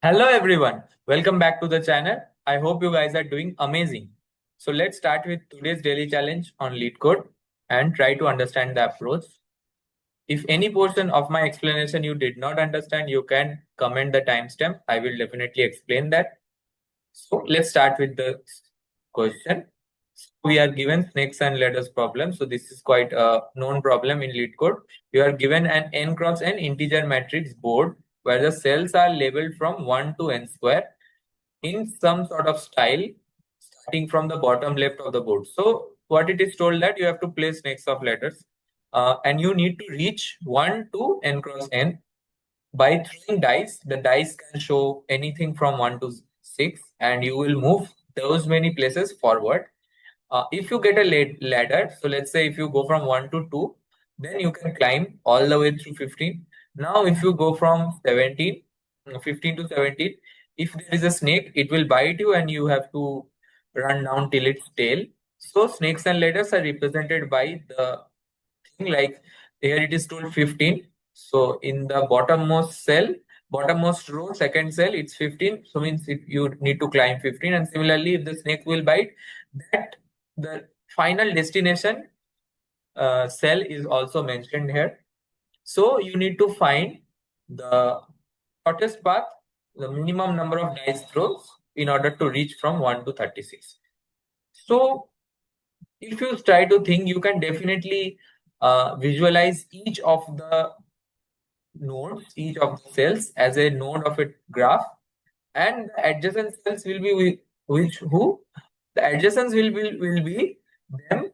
Hello everyone, welcome back to the channel. I hope you guys are doing amazing. So let's start with today's daily challenge on Leetcode and try to understand the approach. If any portion of my explanation you did not understand, you can comment the timestamp. I will definitely explain that. So let's start with the question. So we are given snakes and ladders problem. So this is quite a known problem in Leetcode. You are given an n cross n integer matrix board where the cells are labeled from 1 to n square in some sort of style starting from the bottom left of the board. So what it is told that you have to place snakes of letters and you need to reach 1 to n cross n by throwing dice. The dice can show anything from 1 to 6 and you will move those many places forward. If you get a ladder, so let's say if you go from 1 to 2, then you can climb all the way through 15. Now if you go from 15 to 17, if there is a snake, it will bite you and you have to run down till its tail. So snakes and ladders are represented by the thing like here it is told 15. So in the bottommost row, second cell, it's 15. So means if you need to climb 15, and similarly, if the snake will bite, that the final destination cell is also mentioned here. So you need to find the shortest path, the minimum number of dice throws in order to reach from 1 to 36. So if you try to think, you can definitely visualize each of the nodes, each of the cells as a node of a graph, and the adjacent cells will be which who the adjacents will be them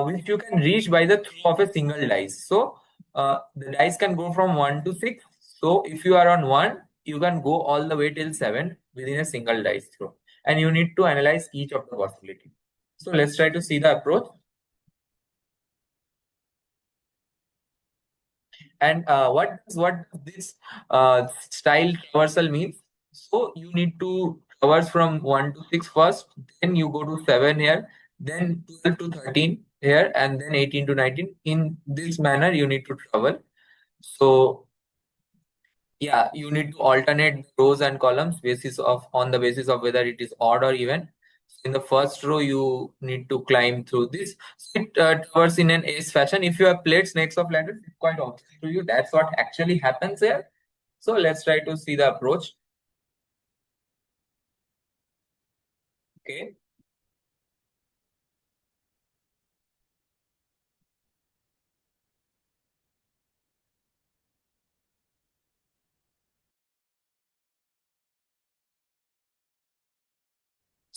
which you can reach by the throw of a single dice. So the dice can go from 1 to 6. So if you are on 1, you can go all the way till 7 within a single dice throw, and you need to analyze each of the possibility. So let's try to see the approach. And what this style traversal means? So you need to traverse from 1 to 6 first, then you go to 7 here, then 12 to 13 here, and then 18 to 19. In this manner, you need to travel. So yeah, you need to alternate rows and columns on the basis of whether it is odd or even. In the first row, you need to climb through this. So it traverses in an S fashion. If you have played Snakes of Ladders, it's quite obvious to you. That's what actually happens here. So let's try to see the approach. Okay.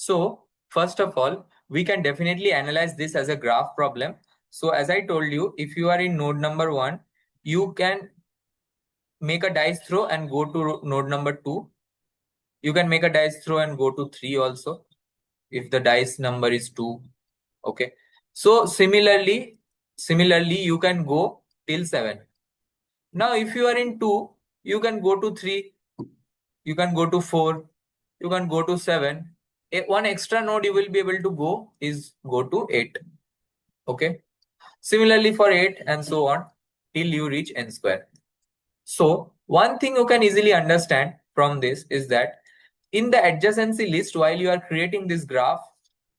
So first of all, we can definitely analyze this as a graph problem. So as I told you, if you are in node number 1, you can make a dice throw and go to node number 2. You can make a dice throw and go to 3 also if the dice number is 2. Okay. So similarly, you can go till 7. Now, if you are in 2, you can go to 3, you can go to 4, you can go to 7. One extra node you will be able to go is go to 8. Okay. Similarly for 8 and so on till you reach n square. So one thing you can easily understand from this is that in the adjacency list, while you are creating this graph,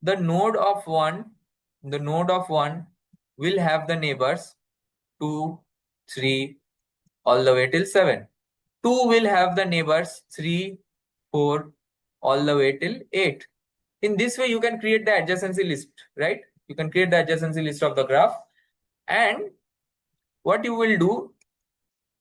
the node of 1 will have the neighbors 2, 3, all the way till 7. 2 will have the neighbors 3, 4, all the way till 8. In this way, you can create the adjacency list, right? You can create the adjacency list of the graph. And what you will do,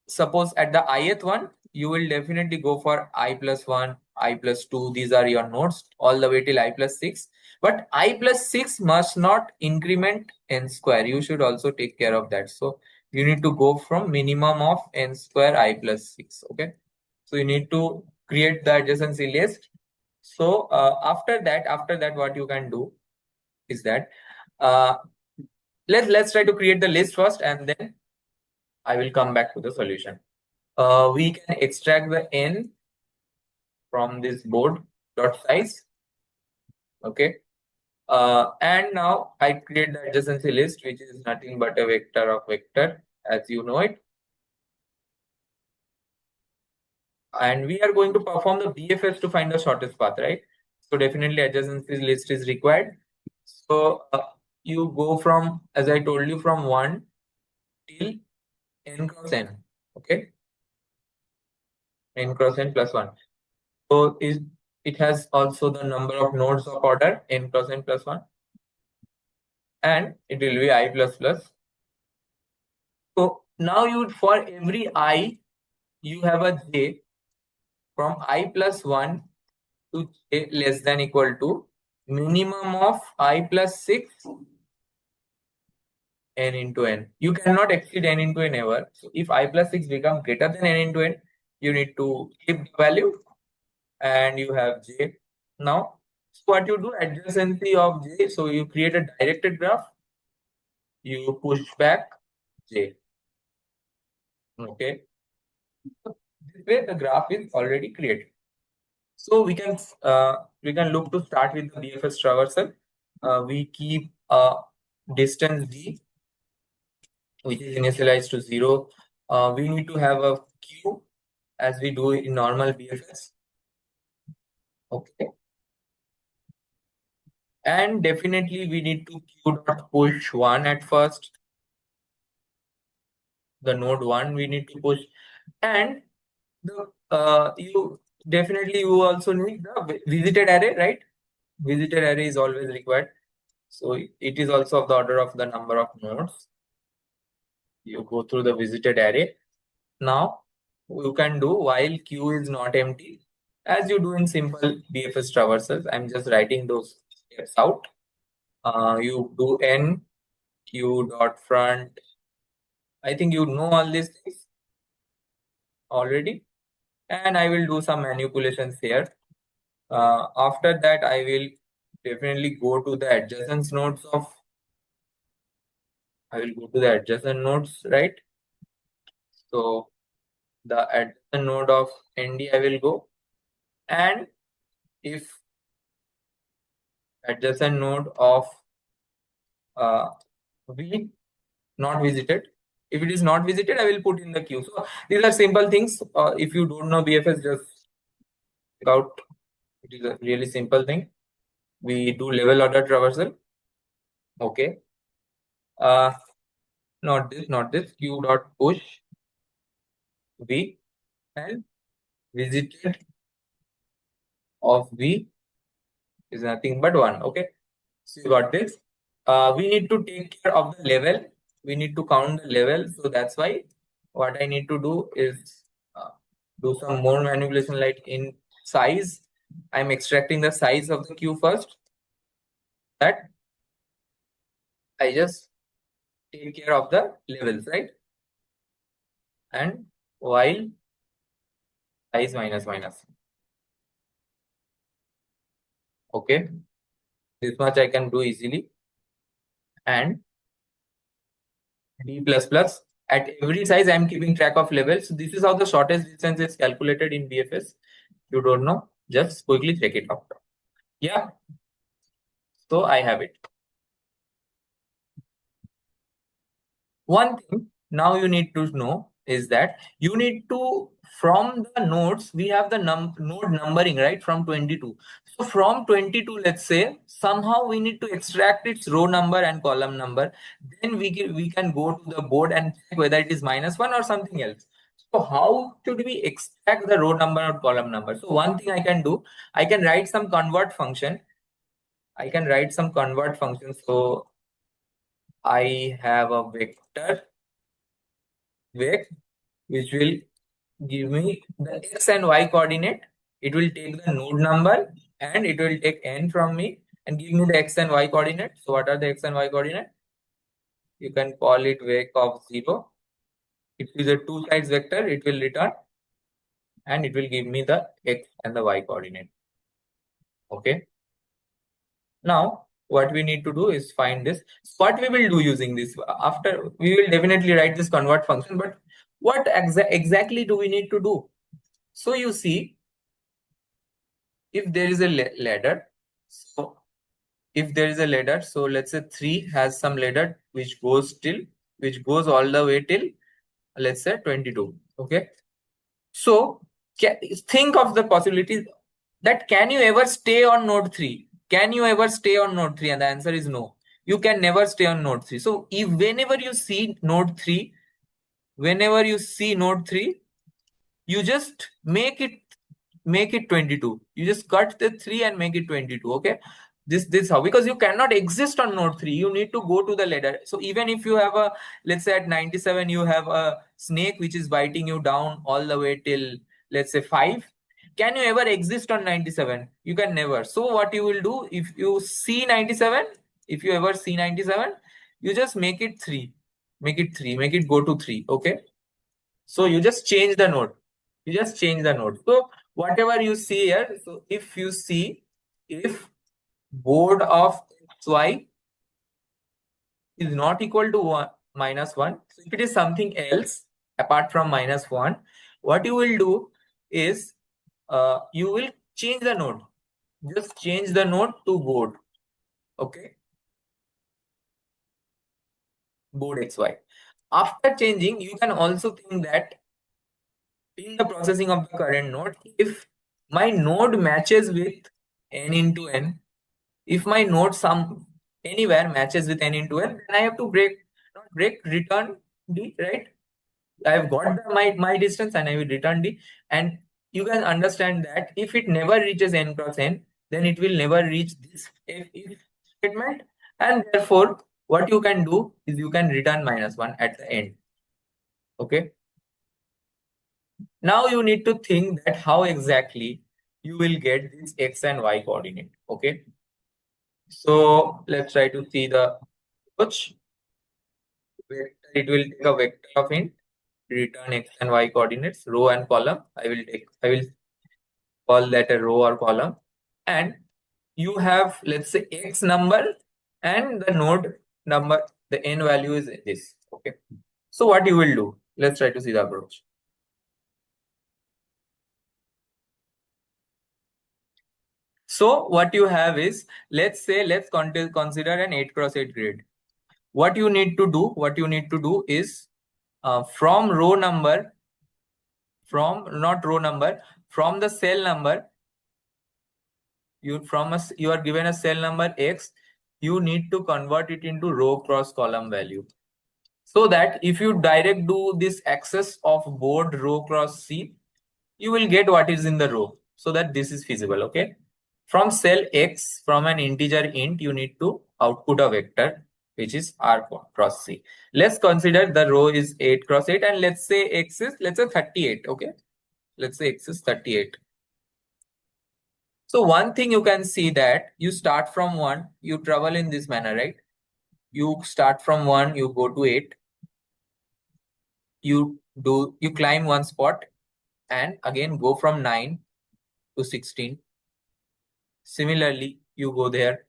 suppose at the ith one, you will definitely go for I plus 1, I plus 2. These are your nodes all the way till I plus 6. But I plus 6 must not increment n square. You should also take care of that. So you need to go from minimum of n square I plus 6. Okay. So you need to create the adjacency list. So after that, what you can do is that uh, let's try to create the list first, and then I will come back to the solution. We can extract the n from this board dot size. Okay. And now I create the adjacency list, which is nothing but a vector of vector, as you know it. And we are going to perform the BFS to find the shortest path, right? So definitely adjacency list is required. So you go from, as I told you, from 1 till n cross n. Okay, n cross n plus 1. So it has also the number of nodes of order n cross n plus 1, and it will be I plus plus. So now you, for every I, you have a j from I plus 1 to j less than equal to minimum of I plus 6 n into n. You cannot exceed n into n ever. So if I plus 6 becomes greater than n into n, you need to keep the value and you have j. Now, so what you do, adjacency of j, so you create a directed graph, you push back j. Okay. So this way the graph is already created. So we can look to start with the BFS traversal. We keep a distance d, which is initialized to 0. We need to have a q as we do in normal BFS. Okay. And definitely we need to q dot push 1 at first. The node 1 we need to push. And the you also need the visited array, right? Visited array is always required. So it is also of the order of the number of nodes. You go through the visited array. Now you can do while queue is not empty, as you do in simple BFS traversals. I'm just writing those steps out. You do n q dot front. I think you know all these things already, and I will do some manipulations here. After that, I will definitely go to the adjacent nodes of. I will go to the adjacent nodes, right? So the adjacent node of ND I will go, and if adjacent node of V not visited, if it is not visited, I will put in the queue. So these are simple things. If you don't know BFS, just check out. It is a really simple thing. We do level order traversal. Okay. Uh, not this. Q dot push V and visited of V is nothing but 1. Okay. So you got this. We need to take care of the level. We need to count the level. So that's why what I need to do is do some more manipulation, like in size. I'm extracting the size of the queue first. That I just take care of the levels, right? And while size minus minus. Okay. This much I can do easily. And d plus plus. At every size, I'm keeping track of levels. So this is how the shortest distance is calculated in BFS. You don't know, just quickly check it out. Yeah, so I have it. One thing now you need to know is that you need to, from the nodes, we have the node numbering, right, from 22. So from 22, let's say, somehow we need to extract its row number and column number. Then we can go to the board and check whether it is -1 or something else. So how should we extract the row number or column number? So one thing I can do, I can write some convert function. So I have a vector vec which will give me the x and y coordinate. It will take the node number and it will take n from me and give me the x and y coordinate. So what are the x and y coordinate? You can call it vec of 0. It is a two sides vector. It will return and it will give me the x and the y coordinate. Okay. Now what we need to do is find this. So what we will do using this, after we will definitely write this convert function, but what exactly do we need to do? So you see, if there is a ladder, so if there is a ladder, so let's say 3 has some ladder which goes all the way till, let's say, 22. Okay. So think of the possibility that can you ever stay on node 3? Can you ever stay on node 3? And the answer is no. You can never stay on node 3. So if whenever you see node 3, you just make it 22. You just cut the 3 and make it 22. Okay, this how, because you cannot exist on node 3. You need to go to the ladder. So even if you have a, let's say at 97 you have a snake which is biting you down all the way till, let's say, 5, can you ever exist on 97? You can never. So what you will do, if you see 97, if you ever see 97, you just make it 3, make it go to 3. Okay, so you just change the node. So whatever you see here, so if you see, if board of xy is not equal to 1 minus 1, so if it is something else apart from minus 1, what you will do is you will change the node. Just change the node to board. Okay, board xy. After changing, you can also think that in the processing of the current node, if my node matches with n into n, if my node some anywhere matches with n into n, then I have to return d, right? I have got my distance and I will return d. And you can understand that if it never reaches n cross n, then it will never reach this if statement. And therefore, what you can do is you can return -1 at the end. Okay. Now you need to think that how exactly you will get this x and y coordinate. Okay. So let's try to see the approach. It will take a vector of int, return x and y coordinates, row and column. I will call that a row or column. And you have, let's say, x number and the node number, the n value is this. Okay. So what you will do? Let's try to see the approach. So what you have is, let's consider an 8 cross 8 grid. What you need to do is from the cell number, you are given a cell number x, you need to convert it into row cross column value, so that if you direct do this access of board row cross c, you will get what is in the row, so that this is feasible. Okay, from cell x, from an integer int, you need to output a vector which is r cross c. Let's consider the row is 8 cross 8 and let's say x is, let's say, 38. Okay, let's say x is 38. So one thing you can see that you start from 1, you travel in this manner, right? You start from 1, you go to 8, you climb one spot and again go from 9 to 16. Similarly, you go there.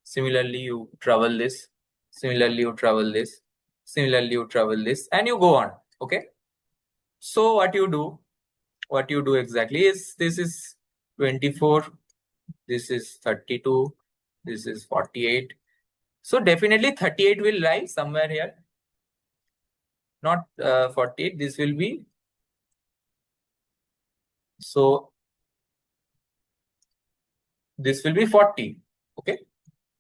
Similarly, you travel this. Similarly, you travel this. Similarly, you travel this, and you go on. Okay. So what you do exactly is, this is 24, this is 32, this is 48. So definitely 38 will lie somewhere here. Not 48. This will be, so this will be 40. Okay.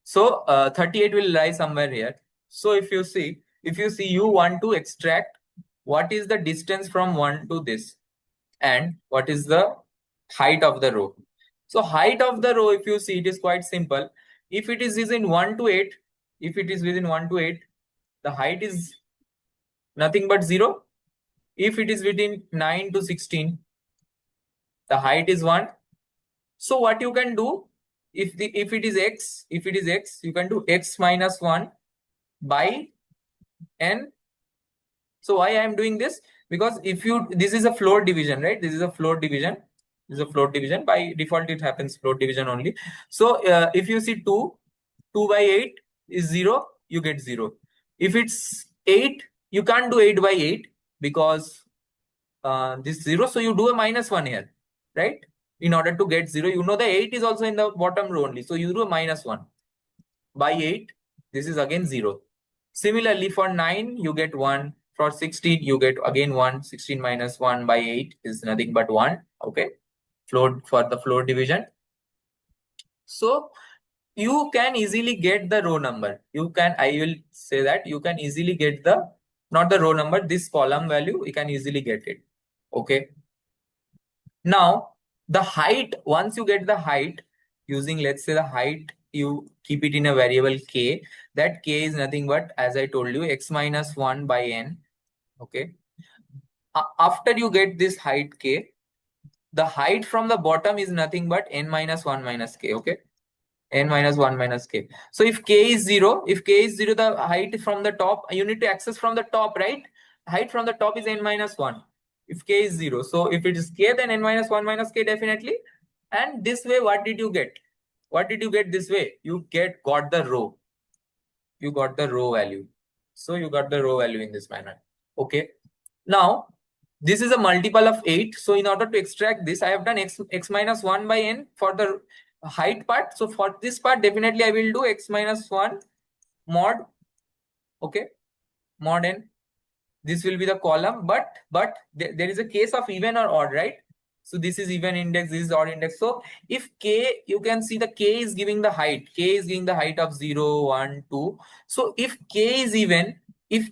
So 38 will lie somewhere here. So if you see, you want to extract what is the distance from 1 to this and what is the height of the row. So height of the row, if you see, it is quite simple. If it is within 1 to 8, the height is nothing but 0. If it is within 9 to 16, the height is 1. So what you can do, if it is x, you can do x minus 1 by n. So why I am doing this? Because this is a floor division, right? This is a floor division. By default, it happens floor division only. So if you see 2 by 8 is 0, you get 0. If it's 8, you can't do 8 by 8 because this 0. So you do a -1 here, right? In order to get 0, the 8 is also in the bottom row only. So you do a -1 by 8. This is again 0. Similarly, for 9, you get 1. For 16, you get again 1. 16 minus 1 by 8 is nothing but 1. Okay. Float for the float division. So you can easily get the row number. I will say that you can easily get not the row number, this column value, you can easily get it. Okay. Now, the height, once you get the height, using, let's say, the height, you keep it in a variable k. That k is nothing but, as I told you, x minus 1 by n. Okay. After you get this height k, the height from the bottom is nothing but n minus 1 minus k. Okay. N minus 1 minus k. So if k is 0, the height from the top, you need to access from the top, right? Height from the top is n minus 1. If k is 0. So if it is k, then n minus 1 minus k definitely. And this way, what did you get? What did you get this way? You got the row. You got the row value. So you got the row value in this manner. Okay. Now, this is a multiple of 8. So in order to extract this, I have done x minus 1 by n for the height part. So for this part, definitely I will do x minus 1 mod. Okay. Mod n. This will be the column, but there is a case of even or odd, right? So this is even index, this is odd index. So if k, you can see the k is giving the height. K is giving the height of 0, 1, 2. So if k is even, you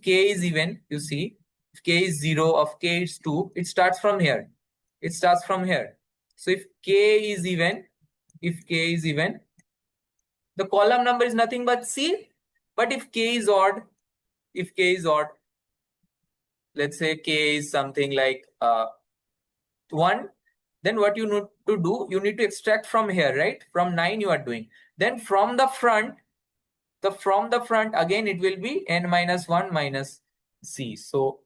see, if k is 0, of k is 2, it starts from here. It starts from here. So if k is even, the column number is nothing but c. But if k is odd, let's say k is something like 1, then what you need to do, you need to extract from here, right? From 9 you are doing. Then from the front, again it will be n minus 1 minus c. So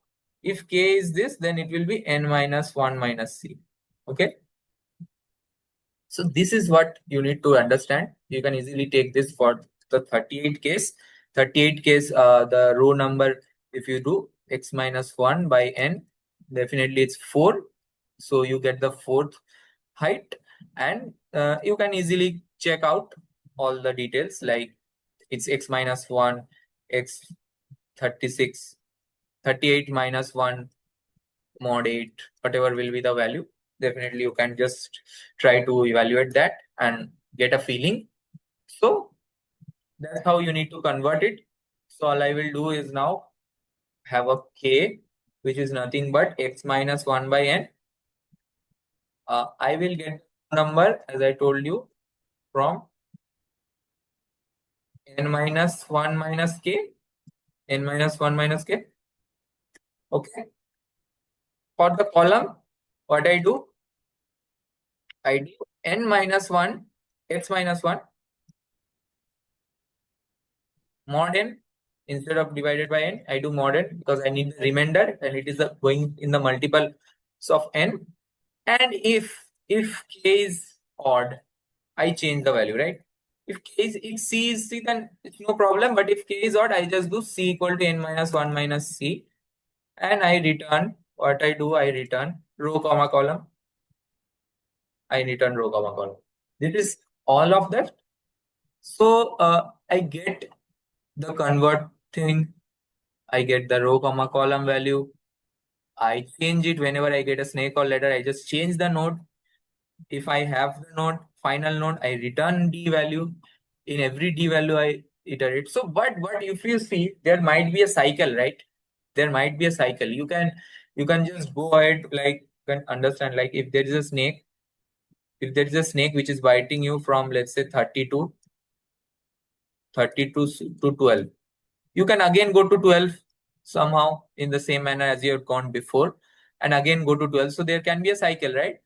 if k is this, then it will be n minus 1 minus c. Okay. So this is what you need to understand. You can easily take this for the 38 case. 38 case, the row number, if you do x minus 1 by n, definitely it's 4. So you get the fourth height, and you can easily check out all the details, like it's x minus 1, x 36, 38 minus 1 mod 8, whatever will be the value. Definitely you can just try to evaluate that and get a feeling. So that's how you need to convert it. So all I will do is now have a k, which is nothing but x minus 1 by n. I will get number, as I told you, from n minus 1 minus k, n minus 1 minus k. Okay. For the column, what I do n minus 1, x minus 1 mod n. Instead of divided by n, I do mod n because I need the remainder, and it is going in the multiples of n. And if k is odd, I change the value, right? If c is c, then it's no problem. But if k is odd, I just do c equal to n minus 1 minus c, and I return what I do. I return row comma column. This is all of that. So I get the convert thing. I get the row comma column value. I change it whenever I get a snake or ladder. I just change the node. If I have the node, final node, I return d value. In every d value, I iterate. So, but if you see, there might be a cycle, right? There might be a cycle. You can just go ahead, like, you can understand, like, if there is a snake, which is biting you from, let's say, 32 to 12, you can again go to 12 somehow in the same manner as you have gone before, and again go to 12. So there can be a cycle, right?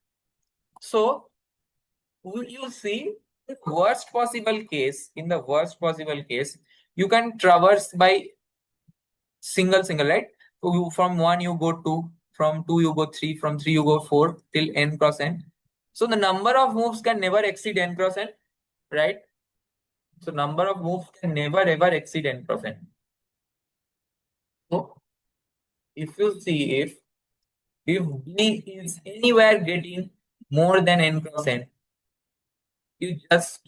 So you see, in the worst possible case, you can traverse by single, right? So from 1 you go 2, from 2 you go 3, from 3 you go 4 till n cross n. So the number of moves can never exceed n cross n, right? So number of moves can never ever exceed n cross n. So if you see, if d is anywhere getting more than n cross n, you just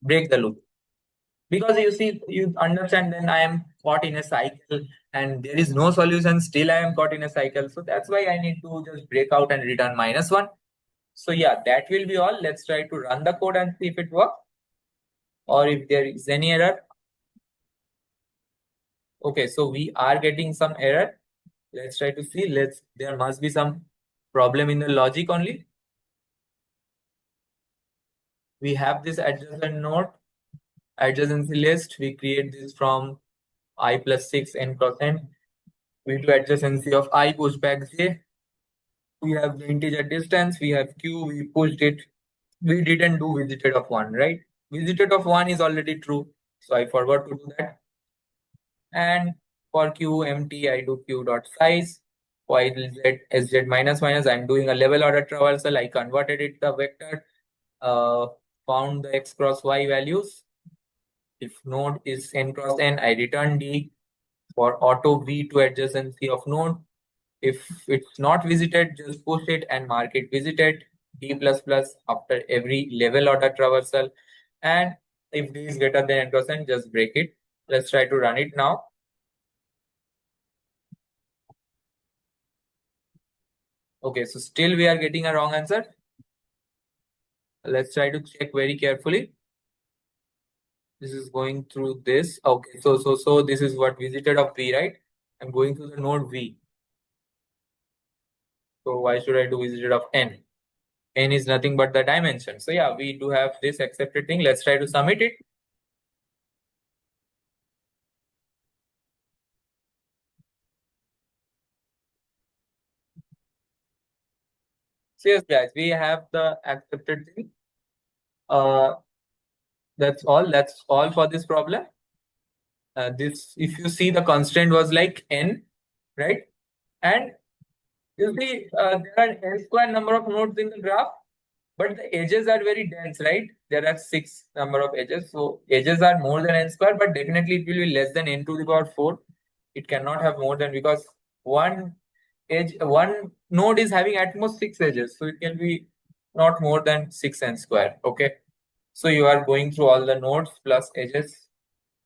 break the loop. Because you see, you understand, then I am caught in a cycle. and there is no solution, still I am caught in a cycle. So that's why I need to just break out and return -1. So yeah, that will be all. Let's try to run the code and see if it works or if there is any error. Okay, so we are getting some error. Let's try to see. There must be some problem in the logic only. We have this adjacent node, adjacency list. We create this from I plus 6 n cross n. We do adjacency of I push back j. We have the integer distance. We have q. We pushed it. We didn't do visited of 1, right? Visited of 1 is already true. So I forgot to do that. And for q empty, I do q dot size. While z sz minus minus, I'm doing a level order traversal. I converted it the vector, found the x cross y values. If node is n cross n, I return d. For auto v to adjacency of node. If it's not visited, just push it and mark it visited. D plus plus after every level order traversal. And if d is greater than n cross n, just break it. Let's try to run it now. Okay, so still we are getting a wrong answer. Let's try to check very carefully. This is going through this. Okay, so this is what visited of v, right? I'm going through the node v. So why should I do visited of n? N is nothing but the dimension. So yeah, we do have this accepted thing. Let's try to submit it. So yes, guys, we have the accepted thing. That's all. That's all for this problem. This, if you see, the constraint was like n, right? And you see, there are n square number of nodes in the graph, but the edges are very dense, right? There are 6 number of edges. So edges are more than n square, but definitely it will be less than n to the power 4. It cannot have more than, because one node is having at most 6 edges. So it can be not more than 6n square. Okay. So you are going through all the nodes plus edges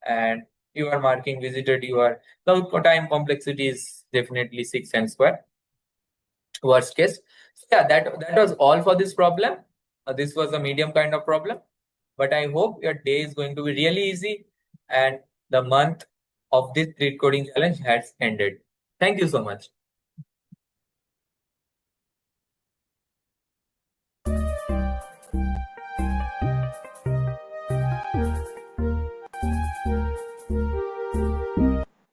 and you are marking visited. The time complexity is definitely 6n square. Worst case. So yeah, that was all for this problem. This was a medium kind of problem, but I hope your day is going to be really easy and the month of this Leetcoding challenge has ended. Thank you so much.